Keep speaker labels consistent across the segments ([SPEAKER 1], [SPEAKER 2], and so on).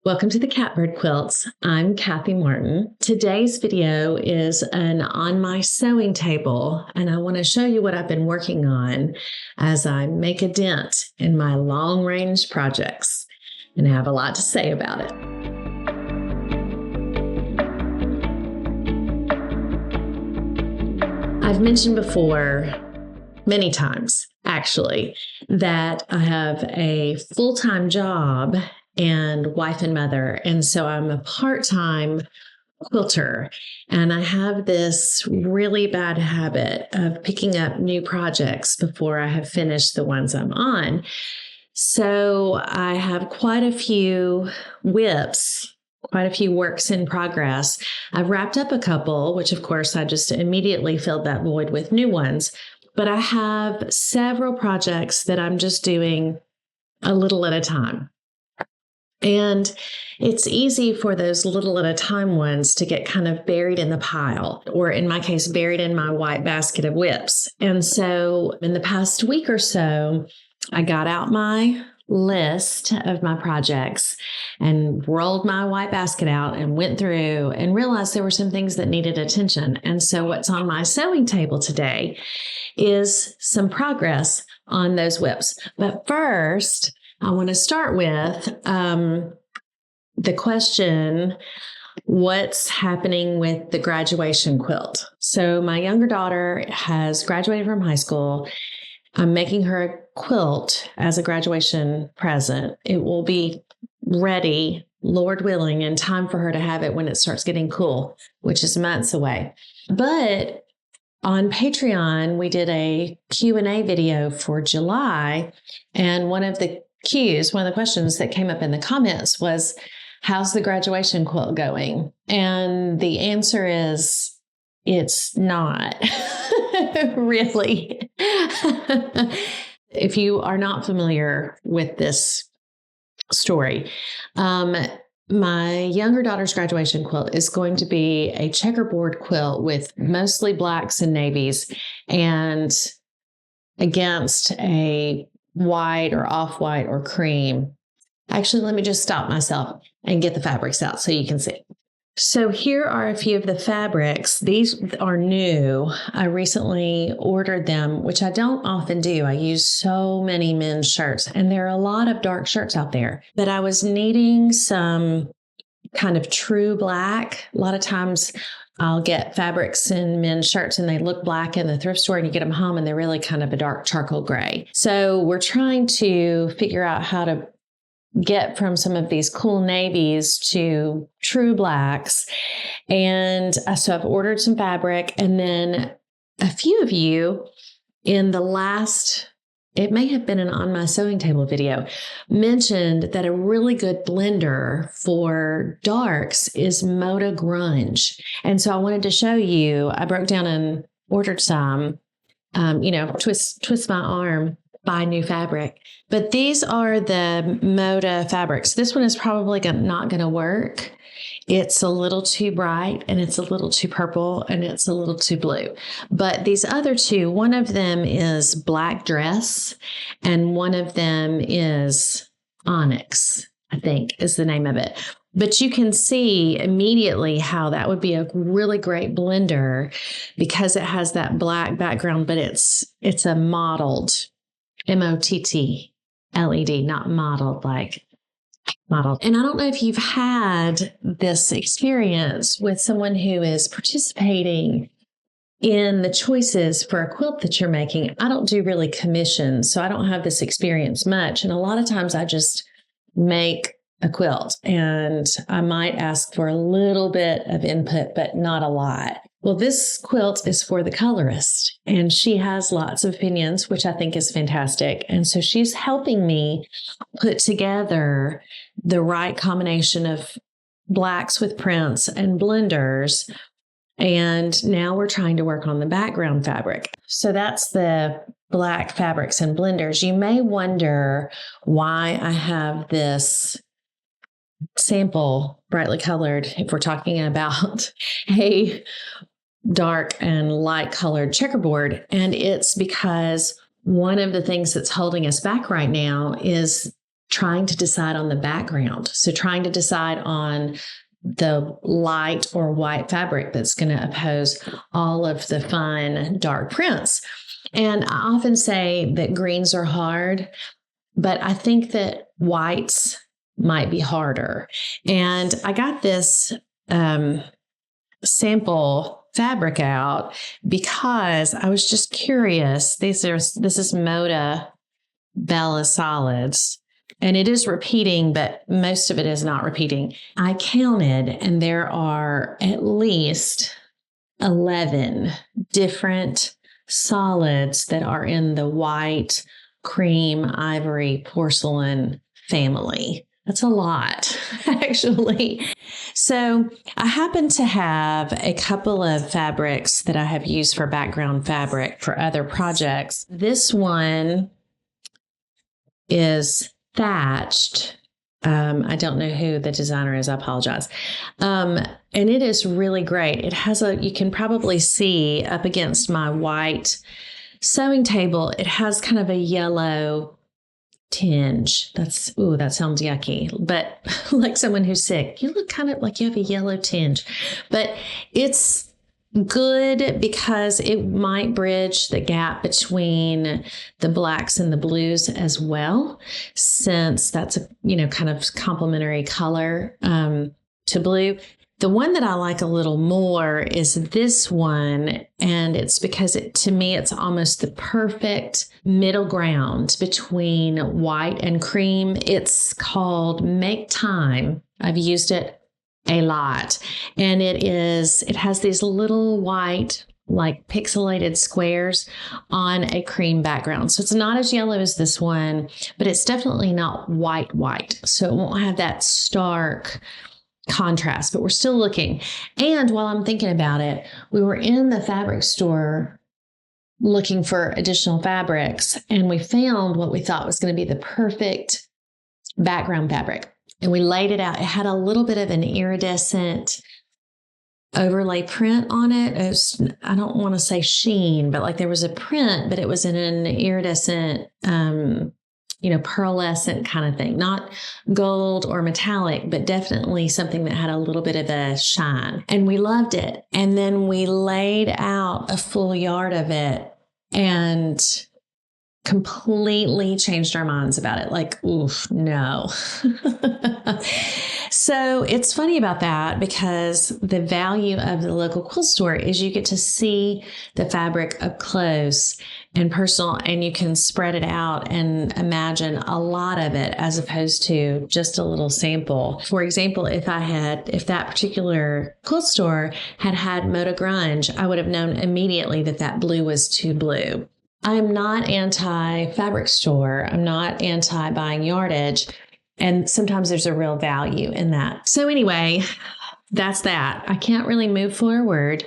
[SPEAKER 1] Welcome to the Catbird Quilts. I'm Kathy Martin. Today's video is an on my sewing table, and I want to show you what I've been working on as I make a dent in my long-range projects, and I have a lot to say about it. I've mentioned before, many times actually, that I have a full-time job and wife and mother. And so I'm a part-time quilter, and I have this really bad habit of picking up new projects before I have finished the ones I'm on. So I have quite a few WIPs, quite a few works in progress. I've wrapped up a couple, which of course I just immediately filled that void with new ones. But I have several projects that I'm just doing a little at a time. And it's easy for those little at a time ones to get kind of buried in the pile, or in my case, buried in my white basket of WIPs. And so in the past week or so, I got out my list of my projects and rolled my white basket out and went through and realized there were some things that needed attention. And so what's on my sewing table today is some progress on those WIPs. But first, I want to start with the question, what's happening with the graduation quilt? So my younger daughter has graduated from high school. I'm making her a quilt as a graduation present. It will be ready, Lord willing, in time for her to have it when it starts getting cool, which is months away. But on Patreon, we did a Q&A video for July, and one of the questions that came up in the comments was, how's the graduation quilt going? And the answer is, it's not really. If you are not familiar with this story, my younger daughter's graduation quilt is going to be a checkerboard quilt with mostly blacks and navies, and against a white or off-white or cream. Actually, let me just stop myself and get the fabrics out so you can see. So here are a few of the fabrics. These are new. I recently ordered them, which I don't often do. I use so many men's shirts, and there are a lot of dark shirts out there. But I was needing some kind of true black. A lot of times I'll get fabrics in men's shirts and they look black in the thrift store, and you get them home and they're really kind of a dark charcoal gray. So we're trying to figure out how to get from some of these cool navies to true blacks. And so I've ordered some fabric, and then a few of you in the last, it may have been an on my sewing table video, mentioned that a really good blender for darks is Moda Grunge. And so I wanted to show you, I broke down and ordered some, twist my arm, buy new fabric. But these are the Moda fabrics. This one is probably not going to work. It's a little too bright, and it's a little too purple, and it's a little too blue. But these other two, one of them is Black Dress, and one of them is Onyx, I think is the name of it. But you can see immediately how that would be a really great blender because it has that black background, but it's a mottled, M-O-T-T-L-E-D, not modeled, like modeled. And I don't know if you've had this experience with someone who is participating in the choices for a quilt that you're making. I don't do really commissions, so I don't have this experience much. And a lot of times I just make a quilt, and I might ask for a little bit of input, but not a lot. Well, this quilt is for the colorist, and she has lots of opinions, which I think is fantastic. And so she's helping me put together the right combination of blacks with prints and blenders. And now we're trying to work on the background fabric. So that's the black fabrics and blenders. You may wonder why I have this sample brightly colored, if we're talking about a dark and light colored checkerboard. And it's because one of the things that's holding us back right now is trying to decide on the background. So trying to decide on the light or white fabric that's going to oppose all of the fun dark prints. And I often say that greens are hard, but I think that whites might be harder. And I got this sample fabric out because I was just curious. This is Moda Bella Solids. And it is repeating, but most of it is not repeating. I counted, and there are at least 11 different solids that are in the white, cream, ivory, porcelain family. That's a lot, actually. So I happen to have a couple of fabrics that I have used for background fabric for other projects. This one is thatched. I don't know who the designer is. I apologize. And it is really great. It has you can probably see up against my white sewing table, it has kind of a yellow tinge. That sounds yucky, but like someone who's sick, you look kind of like you have a yellow tinge, but it's good because it might bridge the gap between the blacks and the blues as well, since that's a kind of complementary color to blue. The one that I like a little more is this one, and it's because to me it's almost the perfect middle ground between white and cream. It's called Make Time. I've used it a lot, and it has these little white, like pixelated squares on a cream background. So it's not as yellow as this one, but it's definitely not white. So it won't have that stark contrast, but we're still looking. And while I'm thinking about it, we were in the fabric store looking for additional fabrics, and we found what we thought was going to be the perfect background fabric. And we laid it out. It had a little bit of an iridescent overlay print on it. I don't want to say sheen, but like there was a print, but it was in an iridescent, pearlescent kind of thing. Not gold or metallic, but definitely something that had a little bit of a shine. And we loved it. And then we laid out a full yard of it and completely changed our minds about it. Like, oof, no. So it's funny about that, because the value of the local quilt store is you get to see the fabric up close and personal, and you can spread it out and imagine a lot of it as opposed to just a little sample. For example, if that particular quilt store had Moda Grunge, I would have known immediately that blue was too blue. I'm not anti-fabric store. I'm not anti-buying yardage. And sometimes there's a real value in that. So anyway, that's that. I can't really move forward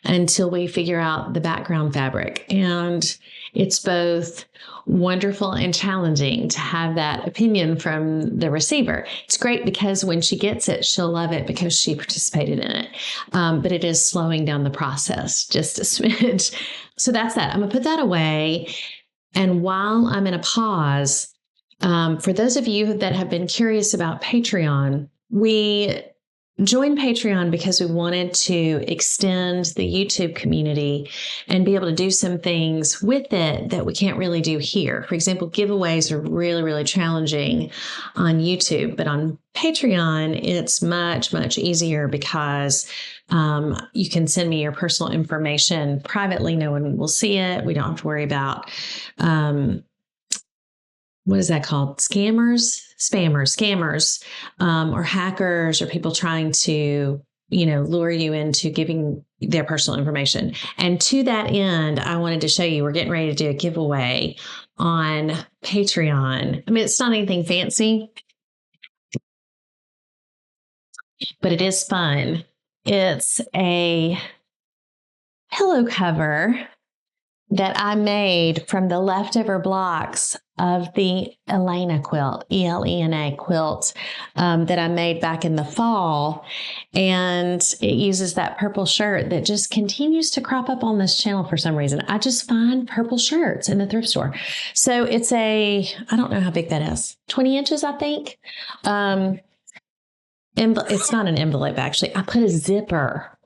[SPEAKER 1] until we figure out the background fabric. And it's both wonderful and challenging to have that opinion from the receiver. It's great because when she gets it, she'll love it because she participated in it. But it is slowing down the process just a smidge. So that's that. I'm going to put that away. And while I'm in a pause, for those of you that have been curious about Patreon, we joined Patreon because we wanted to extend the YouTube community and be able to do some things with it that we can't really do here. For example, giveaways are really, really challenging on YouTube, but on Patreon, it's much, much easier because you can send me your personal information privately. No one will see it. We don't have to worry about what is that called? Spammers, or hackers, or people trying to, lure you into giving their personal information. And to that end, I wanted to show you, we're getting ready to do a giveaway on Patreon. I mean, it's not anything fancy, but it is fun. It's a pillow cover that I made from the leftover blocks of the Elena quilt, Elena quilt, that I made back in the fall. And it uses that purple shirt that just continues to crop up on this channel for some reason. I just find purple shirts in the thrift store. So it's I don't know how big that is, 20 inches, I think. It's not an envelope, actually. I put a zipper.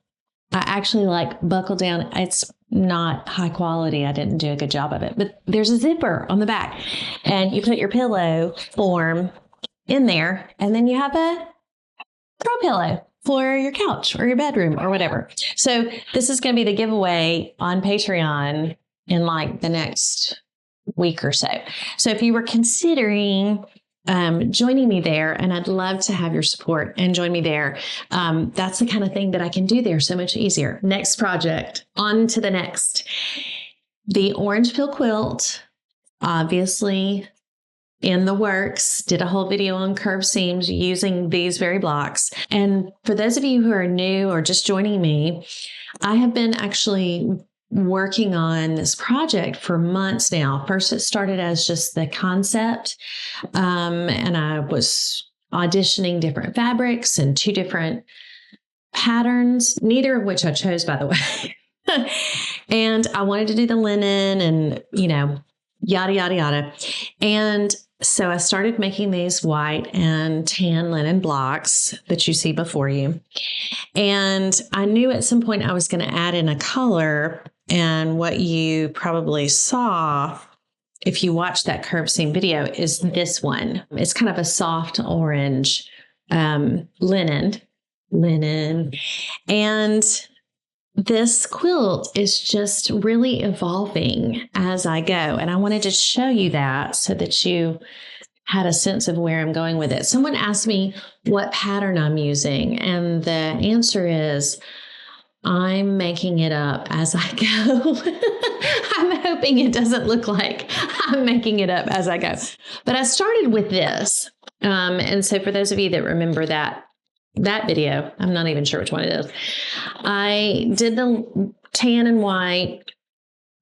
[SPEAKER 1] I actually buckle down. It's not high quality. I didn't do a good job of it, but there's a zipper on the back and you put your pillow form in there and then you have a throw pillow for your couch or your bedroom or whatever. So this is going to be the giveaway on Patreon in the next week or so. So if you were considering joining me there, and I'd love to have your support and join me there. That's the kind of thing that I can do there so much easier. Next project, on to the next. The orange peel quilt, obviously in the works, did a whole video on curved seams using these very blocks. And for those of you who are new or just joining me, I have been actually working on this project for months now. First, it started as just the concept, and I was auditioning different fabrics and 2 different patterns, neither of which I chose, by the way. And I wanted to do the linen and, yada, yada, yada. And so I started making these white and tan linen blocks that you see before you. And I knew at some point I was going to add in a color. And what you probably saw, if you watched that curved seam video, is this one. It's kind of a soft orange linen. And this quilt is just really evolving as I go. And I wanted to show you that so that you had a sense of where I'm going with it. Someone asked me what pattern I'm using. And the answer is, I'm making it up as I go. I'm hoping it doesn't look like I'm making it up as I go. But I started with this. And so for those of you that remember that video, I'm not even sure which one it is. I did the tan and white,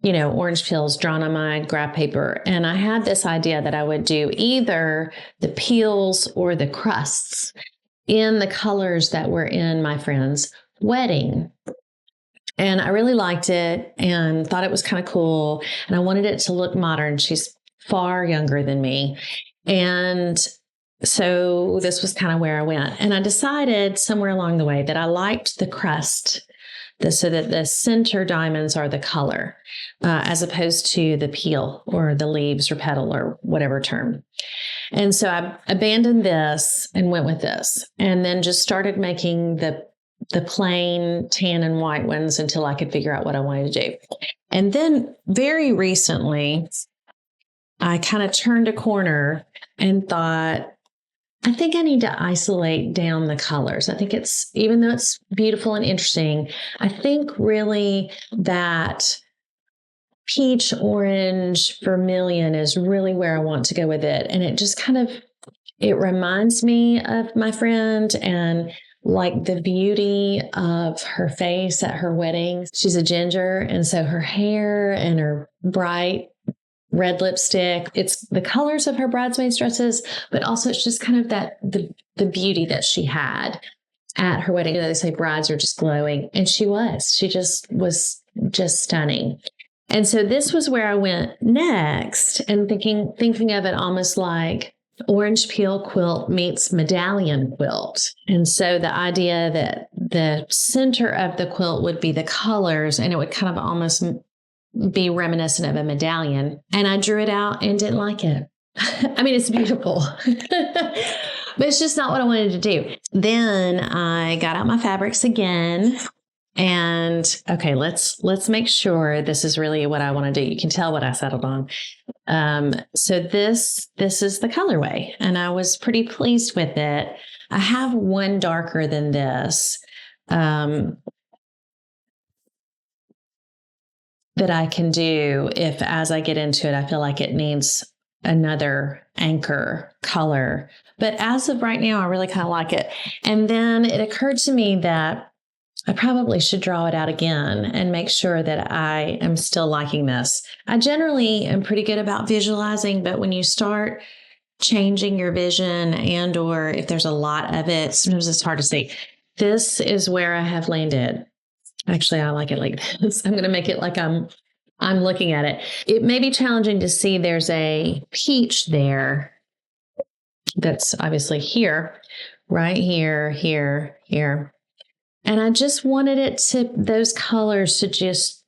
[SPEAKER 1] orange peels drawn on my graph paper. And I had this idea that I would do either the peels or the crusts in the colors that were in my friend's wedding. And I really liked it and thought it was kind of cool. And I wanted it to look modern. She's far younger than me. And so this was kind of where I went. And I decided somewhere along the way that I liked the crust, so that the center diamonds are the color, as opposed to the peel or the leaves or petal or whatever term. And so I abandoned this and went with this, and then just started making the plain tan and white ones until I could figure out what I wanted to do. And then very recently, I kind of turned a corner and thought, I think I need to isolate down the colors. I think even though it's beautiful and interesting, I think really that peach, orange, vermilion is really where I want to go with it. And it just it reminds me of my friend and the beauty of her face at her wedding. She's a ginger. And so her hair and her bright red lipstick, it's the colors of her bridesmaids dresses, but also it's just kind of the beauty that she had at her wedding. They say brides are just glowing. And she just was stunning. And so this was where I went next, and thinking of it almost like orange peel quilt meets medallion quilt. And so the idea that the center of the quilt would be the colors, and it would kind of almost be reminiscent of a medallion. And I drew it out and didn't like it. I mean, it's beautiful, but it's just not what I wanted to do. Then I got out my fabrics again. And okay, let's make sure this is really what I want to do. You can tell what I settled on. So this is the colorway, and I was pretty pleased with it. I have one darker than this that I can do if, as I get into it, I feel like it needs another anchor color. But as of right now, I really kind of like it. And then it occurred to me that I probably should draw it out again and make sure that I am still liking this. I generally am pretty good about visualizing, but when you start changing your vision and or if there's a lot of it, sometimes it's hard to see. This is where I have landed. Actually, I like it like this. I'm going to make it like I'm looking at it. It may be challenging to see there's a peach there that's obviously here, right here, here. And I just wanted it to, those colors to just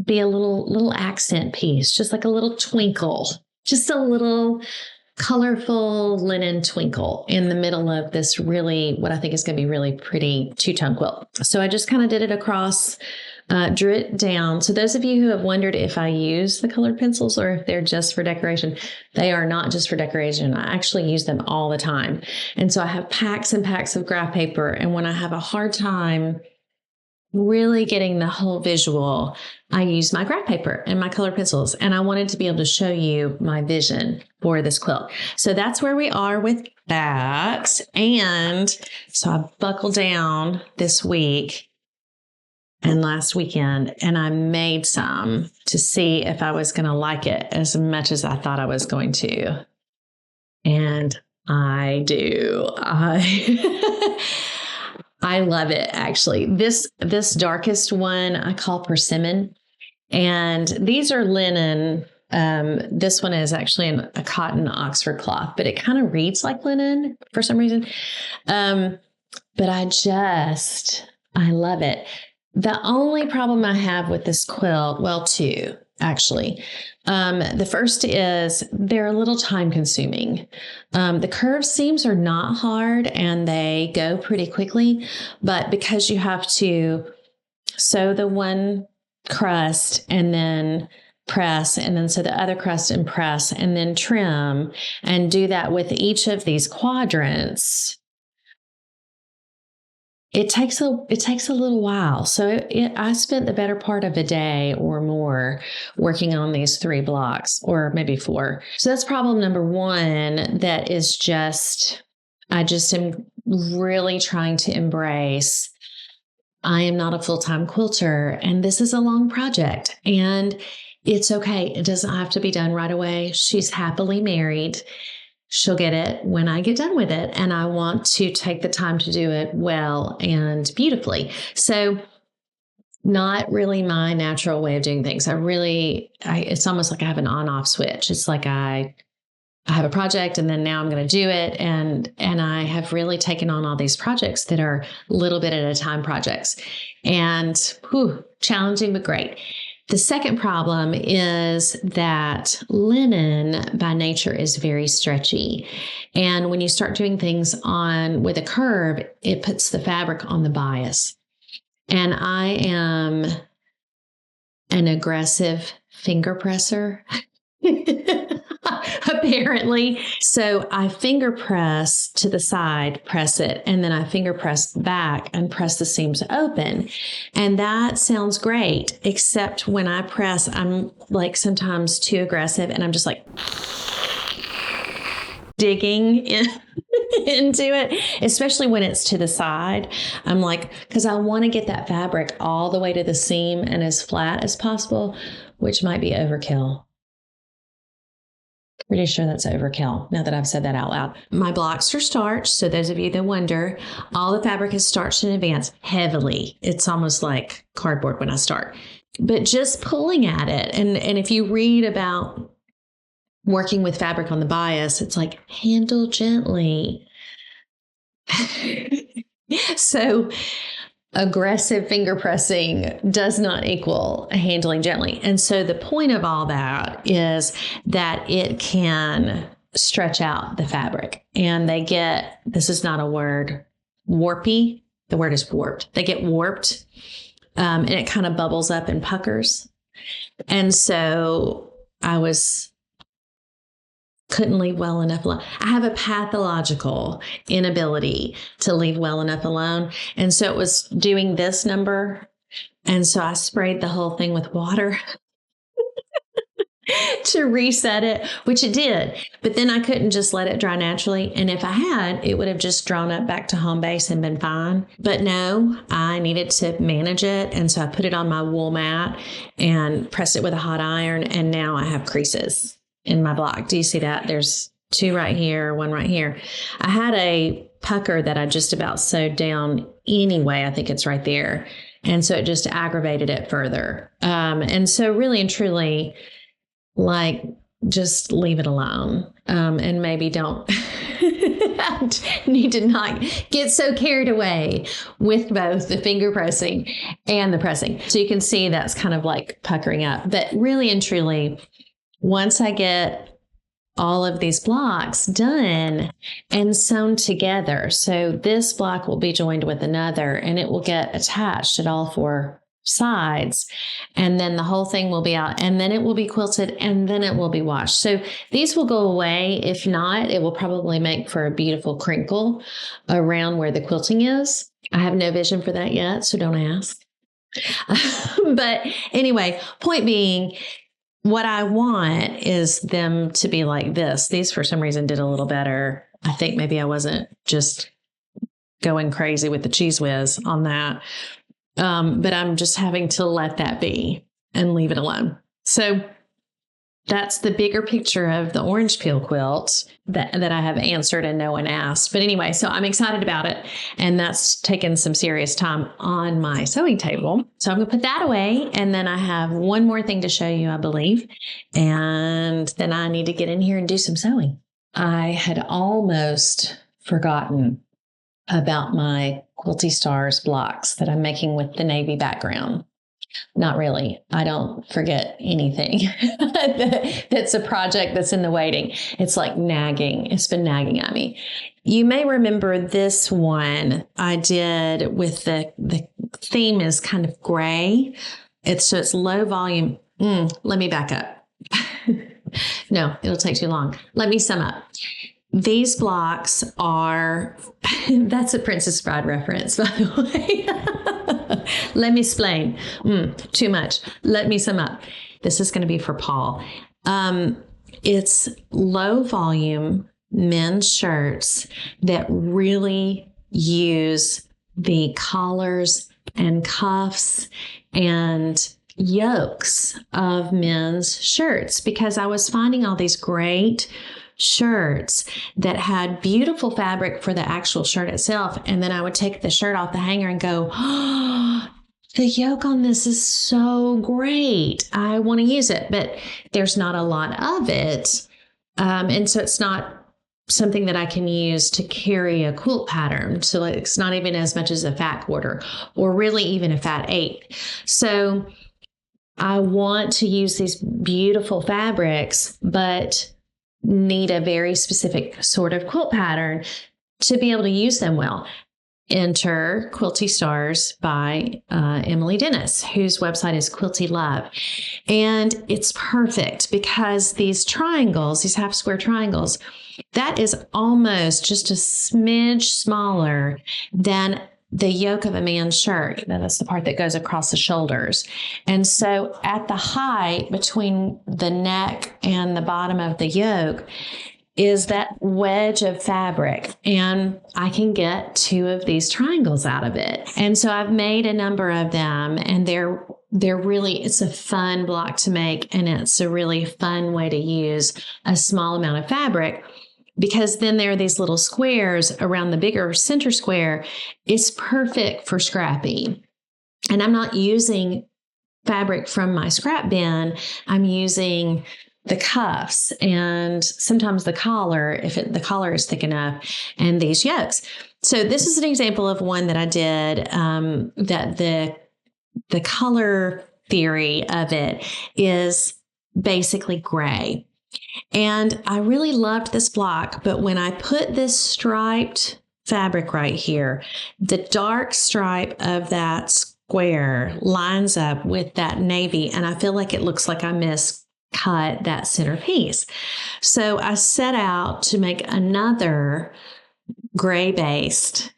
[SPEAKER 1] be a little accent piece, just like a little twinkle, just a little colorful linen twinkle in the middle of this really, what I think is going to be really pretty two-tone quilt. So I just kind of did it across, drew it down. So those of you who have wondered if I use the colored pencils or if they're just for decoration, they are not just for decoration. I actually use them all the time. And so I have packs and packs of graph paper. And when I have a hard time really getting the whole visual, I use my graph paper and my colored pencils. And I wanted to be able to show you my vision for this quilt. So that's where we are with that. And so I buckled down this week and last weekend, and I made some to see if I was going to like it as much as I thought I was going to. And I do. I love it, actually. This darkest one I call persimmon. And these are linen. This one is actually a cotton Oxford cloth, but it kind of reads like linen for some reason. But I love it. The only problem I have with this quilt, well, two, actually. The first is they're a little time consuming. The curved seams are not hard and they go pretty quickly, but because you have to sew the one crust and then press and then sew the other crust and press and then trim and do that with each of these quadrants, it takes a little while. So I spent the better part of a day or more working on these 3 blocks, or maybe 4. So that's problem number 1. That is I just am really trying to embrace. I am not a full-time quilter, and this is a long project, and it's okay. It doesn't have to be done right away. She's happily married. She'll get it when I get done with it. And I want to take the time to do it well and beautifully. So not really my natural way of doing things. It's almost like I have an on-off switch. It's like I have a project and then now I'm going to do it. And I have really taken on all these projects that are little bit at a time projects, and challenging, but great. The second problem is that linen by nature is very stretchy. And when you start doing things with a curve, it puts the fabric on the bias. And I am an aggressive finger presser. Apparently. So I finger press to the side, press it, and then I finger press back and press the seams open. And that sounds great, except when I press, I'm like sometimes too aggressive and I'm just like digging into it, especially when it's to the side. I'm like, because I want to get that fabric all the way to the seam and as flat as possible, which might be overkill. Pretty sure that's overkill now that I've said that out loud. My blocks are starched. So those of you that wonder, all the fabric is starched in advance heavily. It's almost like cardboard when I start. But just pulling at it, and if you read about working with fabric on the bias, it's like handle gently. So aggressive finger pressing does not equal handling gently. And so the point of all that is that it can stretch out the fabric, and they get, this is not a word, warpy. The word is warped. They get warped, and it kind of bubbles up and puckers. And so couldn't leave well enough alone. I have a pathological inability to leave well enough alone. And so it was doing this number. And so I sprayed the whole thing with water. to reset it, which it did. But then I couldn't just let it dry naturally. And if I had, it would have just drawn up back to home base and been fine. But no, I needed to manage it. And so I put it on my wool mat and pressed it with a hot iron. And now I have creases in my block. Do you see that? There's 2 right here, 1 right here. I had a pucker that I just about sewed down anyway. I think it's right there. And so it just aggravated it further. And so really and truly, like, just leave it alone. And maybe don't need to not get so carried away with both the finger pressing and the pressing. So you can see that's kind of like puckering up. But really and truly, once I get all of these blocks done and sewn together, so this block will be joined with another and it will get attached at all 4 sides, and then the whole thing will be out, and then it will be quilted, and then it will be washed. So these will go away. If not, it will probably make for a beautiful crinkle around where the quilting is. I have no vision for that yet, so don't ask. But anyway, point being, what I want is them to be like this. These, for some reason, did a little better. I think maybe I wasn't just going crazy with the cheese whiz on that. But I'm just having to let that be and leave it alone. So that's the bigger picture of the orange peel quilt that I have answered and no one asked. But anyway, so I'm excited about it. And that's taken some serious time on my sewing table. So I'm going to put that away. And then I have one more thing to show you, I believe. And then I need to get in here and do some sewing. I had almost forgotten about my Quilty Stars blocks that I'm making with the navy background. Not really. I don't forget anything. That's a project that's in the waiting. It's like nagging. It's been nagging at me. You may remember this one I did with the theme is kind of gray. It's low volume. Let me back up. No, it'll take too long. Let me sum up. These blocks are, that's a Princess Bride reference, by the way. Let me explain. Too much. Let me sum up. This is going to be for Paul. It's low volume men's shirts that really use the collars and cuffs and yokes of men's shirts, because I was finding all these great shirts that had beautiful fabric for the actual shirt itself. And then I would take the shirt off the hanger and go, oh, the yoke on this is so great. I want to use it, but there's not a lot of it. And so it's not something that I can use to carry a quilt pattern. So it's not even as much as a fat quarter or really even a fat 8. So I want to use these beautiful fabrics, but need a very specific sort of quilt pattern to be able to use them well. Enter Quilty Stars by Emily Dennis, whose website is Quilty Love. And it's perfect because these triangles, these half square triangles, that is almost just a smidge smaller than the yoke of a man's shirt. That's the part that goes across the shoulders. And so at the height between the neck and the bottom of the yoke is that wedge of fabric. And I can get 2 of these triangles out of it. And so I've made a number of them, and they're really, it's a fun block to make. And it's a really fun way to use a small amount of fabric, because then there are these little squares around the bigger center square. It's perfect for scrapping. And I'm not using fabric from my scrap bin. I'm using the cuffs and sometimes the collar, if the collar is thick enough, and these yokes. So this is an example of one that I did, that the color theory of it is basically gray. And I really loved this block, but when I put this striped fabric right here, the dark stripe of that square lines up with that navy, and I feel like it looks like I miscut that center piece. So I set out to make another gray-based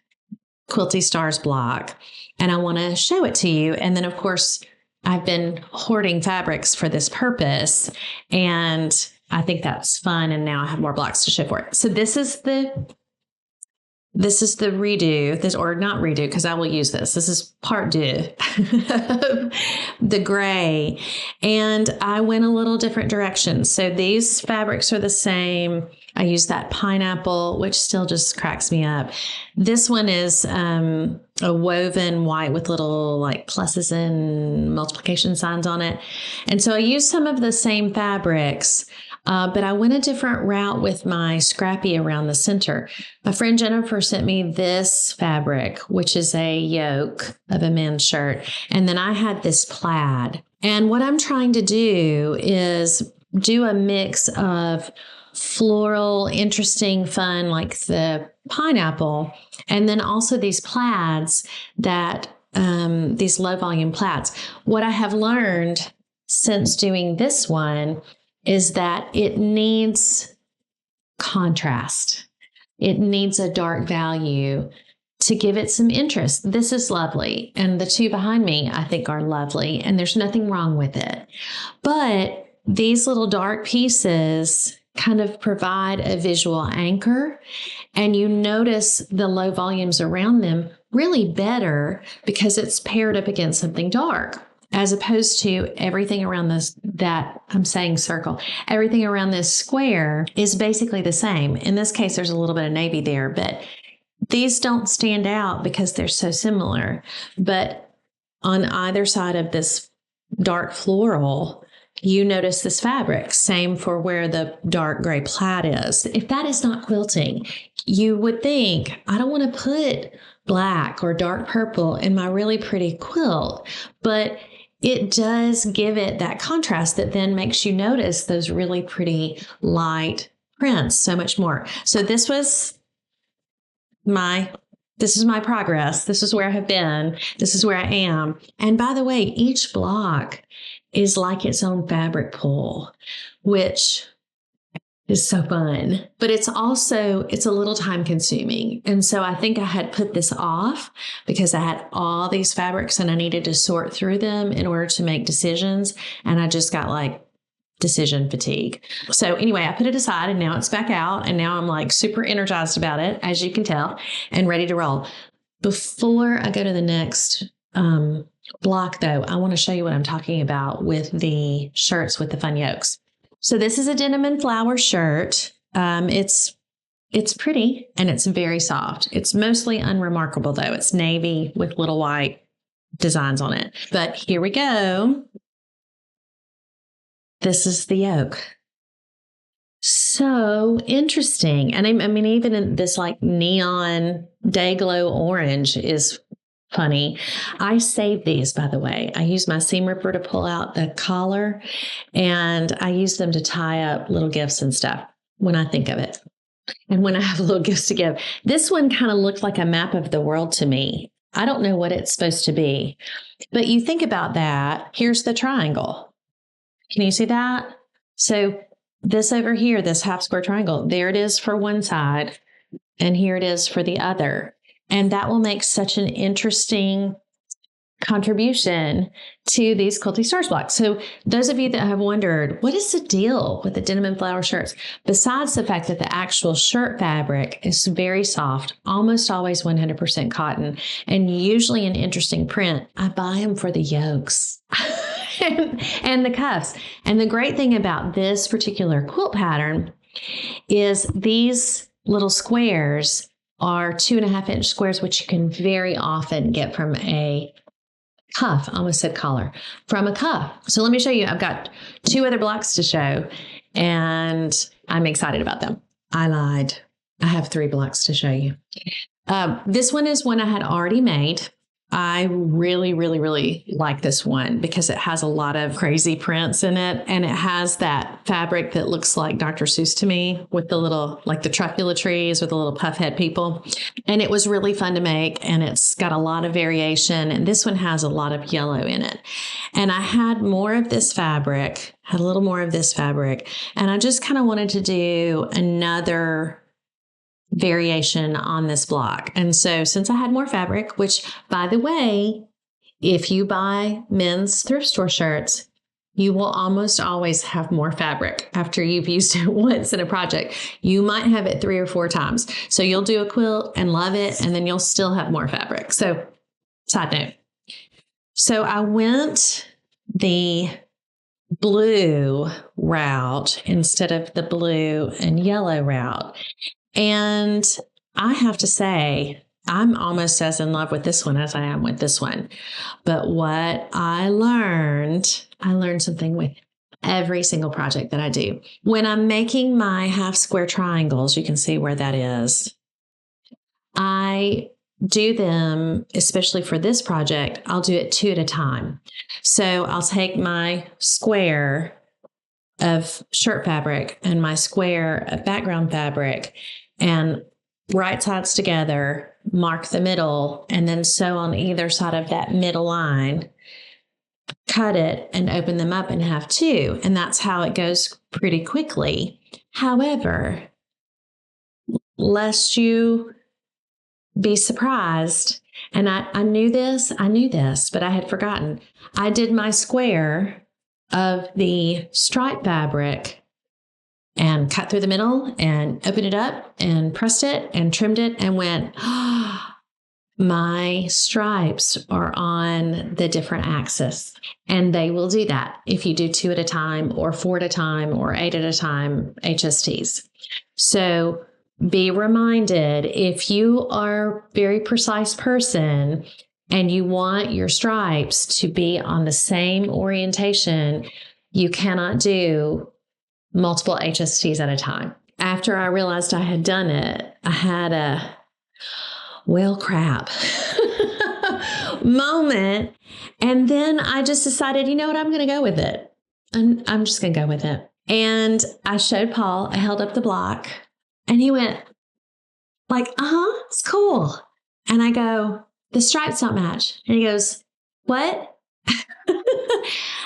[SPEAKER 1] Quilty Stars block, and I want to show it to you. And then, of course, I've been hoarding fabrics for this purpose, and I think that's fun. And now I have more blocks to show for it. So this is the redo, this, or not redo, because I will use this. This is part deux, the gray. And I went a little different direction. So these fabrics are the same. I use that pineapple, which still just cracks me up. This one is a woven white with little like pluses and multiplication signs on it. And so I used some of the same fabrics, but I went a different route with my scrappy around the center. My friend Jennifer sent me this fabric, which is a yoke of a men's shirt. And then I had this plaid. And what I'm trying to do is do a mix of floral, interesting, fun, like the pineapple, and then also these plaids that, these low volume plaids. What I have learned since doing this one is that it needs contrast. It needs a dark value to give it some interest. This is lovely. And the two behind me, I think, are lovely. And there's nothing wrong with it. But these little dark pieces kind of provide a visual anchor. And you notice the low volumes around them really better because it's paired up against something dark, as opposed to everything around this, that I'm saying circle, everything around this square is basically the same. In this case, there's a little bit of navy there, but these don't stand out because they're so similar. But on either side of this dark floral, you notice this fabric. Same for where the dark gray plaid is. If that is not quilting, you would think, I don't want to put black or dark purple in my really pretty quilt, but it does give it that contrast that then makes you notice those really pretty light prints so much more. So this is my progress. This is where I have been. This is where I am. And by the way, each block is like its own fabric pool, which is so fun. But it's a little time consuming. And so I think I had put this off because I had all these fabrics and I needed to sort through them in order to make decisions. And I just got like decision fatigue. So anyway, I put it aside and now it's back out. And now I'm like super energized about it, as you can tell, and ready to roll. Before I go to the next block, though, I want to show you what I'm talking about with the shirts with the fun yokes. So this is a denim and flower shirt. It's pretty and it's very soft. It's mostly unremarkable, though. It's navy with little white designs on it. But here we go. This is the yoke. So interesting. And I mean, even in this like neon day glow orange is funny. I saved these, by the way. I use my seam ripper to pull out the collar, and I use them to tie up little gifts and stuff when I think of it. And when I have little gifts to give. This one kind of looked like a map of the world to me. I don't know what it's supposed to be, but you think about that. Here's the triangle. Can you see that? So this over here, this half square triangle, there it is for one side, and here it is for the other. And that will make such an interesting contribution to these Quilty Stars blocks. So those of you that have wondered, what is the deal with the denim and flower shirts? Besides the fact that the actual shirt fabric is very soft, almost always 100% cotton, and usually an interesting print, I buy them for the yokes and the cuffs. And the great thing about this particular quilt pattern is these little squares are 2.5-inch squares, which you can very often get from a cuff. I almost said collar, from a cuff. So let me show you. I've got 2 other blocks to show, and I'm excited about them. I lied. I have 3 blocks to show you. This one is one I had already made. I really, really, really like this one because it has a lot of crazy prints in it. And it has that fabric that looks like Dr. Seuss to me with the little, like the truffula trees with the little puff head people. And it was really fun to make. And it's got a lot of variation. And this one has a lot of yellow in it. And I had more of this fabric, had a little more of this fabric. And I just kind of wanted to do another variation on this block. And so since I had more fabric, which by the way, If you buy men's thrift store shirts, you will almost always have more fabric after you've used it once in a project. You might have it 3 or 4 times. So you'll do a quilt and love it, and then you'll still have more fabric. So, side note. So I went the blue route instead of the blue and yellow route. And I have to say, I'm almost as in love with this one as I am with this one. But what I learned something with every single project that I do. When I'm making my half square triangles, you can see where that is. I do them, especially for this project, I'll do it 2 at a time. So I'll take my square of shirt fabric and my square of background fabric and right sides together, mark the middle, and then sew on either side of that middle line, cut it and open them up and have 2. And that's how it goes pretty quickly. However, lest you be surprised, and I knew this, but I had forgotten. I did my square of the stripe fabric and cut through the middle and opened it up and pressed it and trimmed it and went, my stripes are on the different axis. And they will do that if you do 2 at a time or 4 at a time or 8 at a time HSTs. So be reminded, if you are a very precise person and you want your stripes to be on the same orientation, you cannot do multiple HSTs at a time. After I realized I had done it, I had a, well, crap moment. And then I just decided, you know what, I'm going to go with it. I'm just going to go with it. And I showed Paul, I held up the block, and he went like, it's cool. And I go, the stripes don't match. And he goes, what?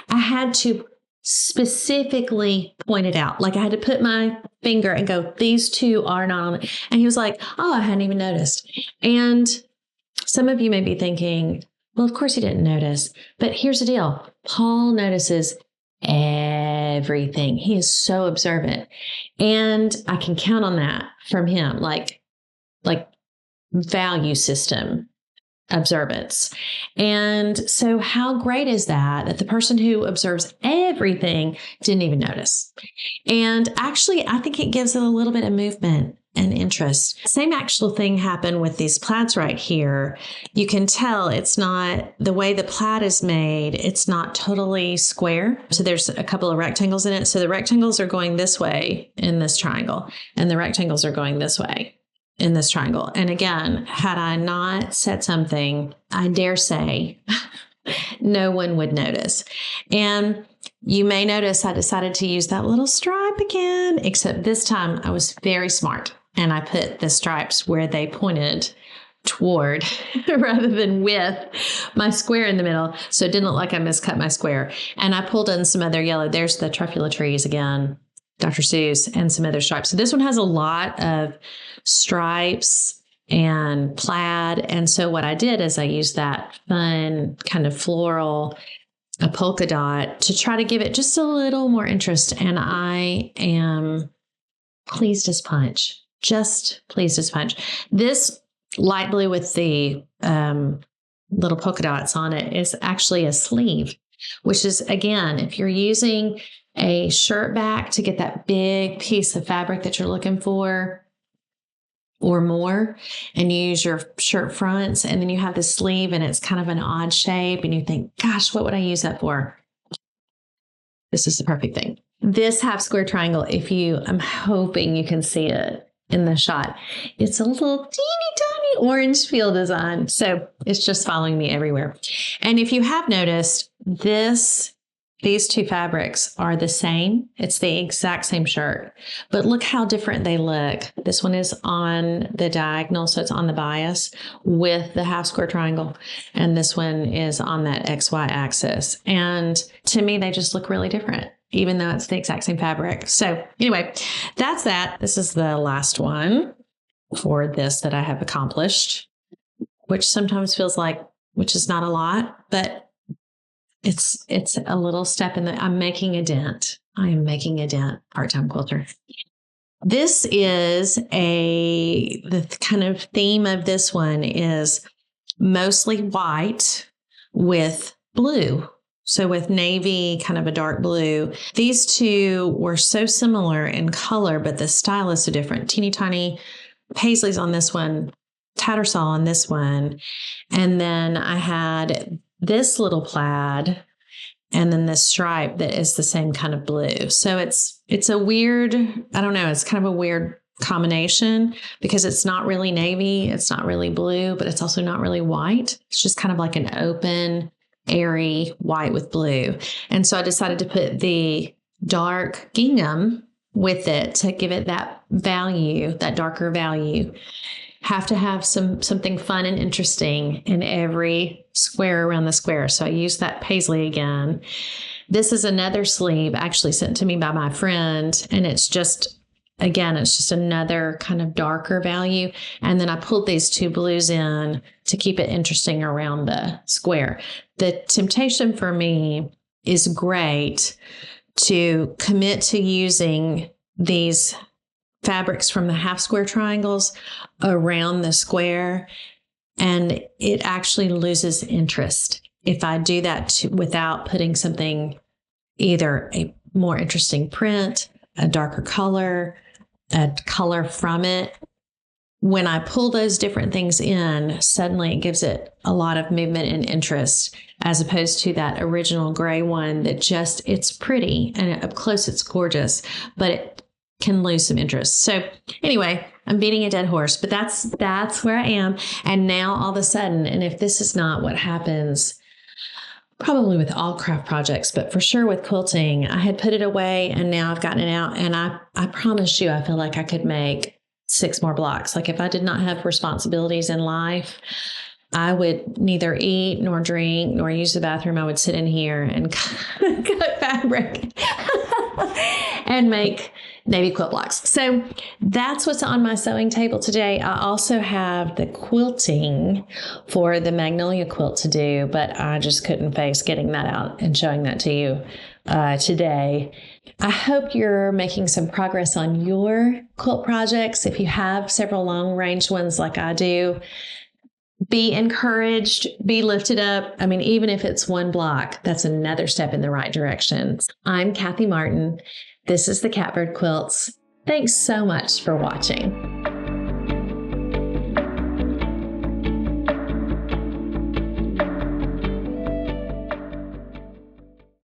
[SPEAKER 1] I had to specifically point it out. Like I had to put my finger and go, these 2 are not on it. And he was like, oh, I hadn't even noticed. And some of you may be thinking, well, of course he didn't notice. But here's the deal. Paul notices everything. He is so observant. And I can count on that from him, like value system observance. And so how great is that the person who observes everything didn't even notice? And actually, I think it gives it a little bit of movement and interest. Same actual thing happened with these plaids right here. You can tell it's not, the way the plaid is made, it's not totally square. So there's a couple of rectangles in it. So the rectangles are going this way in this triangle, and the rectangles are going this way in this triangle. And again, had I not said something, I dare say no one would notice. And you may notice I decided to use that little stripe again, except this time I was very smart and I put the stripes where they pointed toward rather than with my square in the middle. So it didn't look like I miscut my square. And I pulled in some other yellow. There's the truffula trees again, Dr. Seuss, and some other stripes. So this one has a lot of stripes and plaid. And so what I did is I used that fun kind of floral, a polka dot, to try to give it just a little more interest. And I am pleased as punch, just pleased as punch. This light blue with the little polka dots on it is actually a sleeve, which is, again, if you're using a shirt back to get that big piece of fabric that you're looking for or more, and you use your shirt fronts, and then you have the sleeve and it's kind of an odd shape, and you think, gosh, what would I use that for? This is the perfect thing. This half square triangle, I'm hoping you can see it in the shot. It's a little teeny tiny orange field design. So it's just following me everywhere. And if you have noticed, these 2 fabrics are the same. It's the exact same shirt, but look how different they look. This one is on the diagonal, so it's on the bias with the half square triangle. And this one is on that XY axis. And to me, they just look really different, even though it's the exact same fabric. So anyway, that's that. This is the last one for this that I have accomplished, which sometimes feels like which is not a lot, but it's a little step in the, I'm making a dent. I am making a dent, part-time quilter. This is the kind of theme of this one is mostly white with blue. So with navy, kind of a dark blue. These two were so similar in color, but the style is so different. Teeny tiny paisleys on this one, tattersall on this one. And then I had this little plaid and then this stripe that is the same kind of blue. So it's a weird, I don't know, it's kind of a weird combination because it's not really navy, it's not really blue, but it's also not really white. It's just kind of like an open, airy white with blue. And so I decided to put the dark gingham with it to give it that value, that darker value. Have to have something fun and interesting in every square around the square. So I used that paisley again. This is another sleeve actually sent to me by my friend. And it's just another kind of darker value. And then I pulled these two blues in to keep it interesting around the square. The temptation for me is great to commit to using these fabrics from the half square triangles around the square, and it actually loses interest if I do that without putting something, either a more interesting print, a darker color, a color from it. When I pull those different things in, suddenly it gives it a lot of movement and interest, as opposed to that original gray one that it's pretty and up close it's gorgeous, but it can lose some interest. So anyway, I'm beating a dead horse, but that's where I am. And now all of a sudden, and if this is not what happens probably with all craft projects, but for sure with quilting, I had put it away and now I've gotten it out. And I promise you, I feel like I could make 6 more blocks. Like if I did not have responsibilities in life, I would neither eat nor drink nor use the bathroom. I would sit in here and cut fabric and make navy quilt blocks. So that's what's on my sewing table today. I also have the quilting for the magnolia quilt to do, but I just couldn't face getting that out and showing that to you today. I hope you're making some progress on your quilt projects. If you have several long range ones like I do, be encouraged, be lifted up. I mean, even if it's one block, that's another step in the right direction. I'm Kathy Martin. This is the Catbird Quilts. Thanks so much for watching.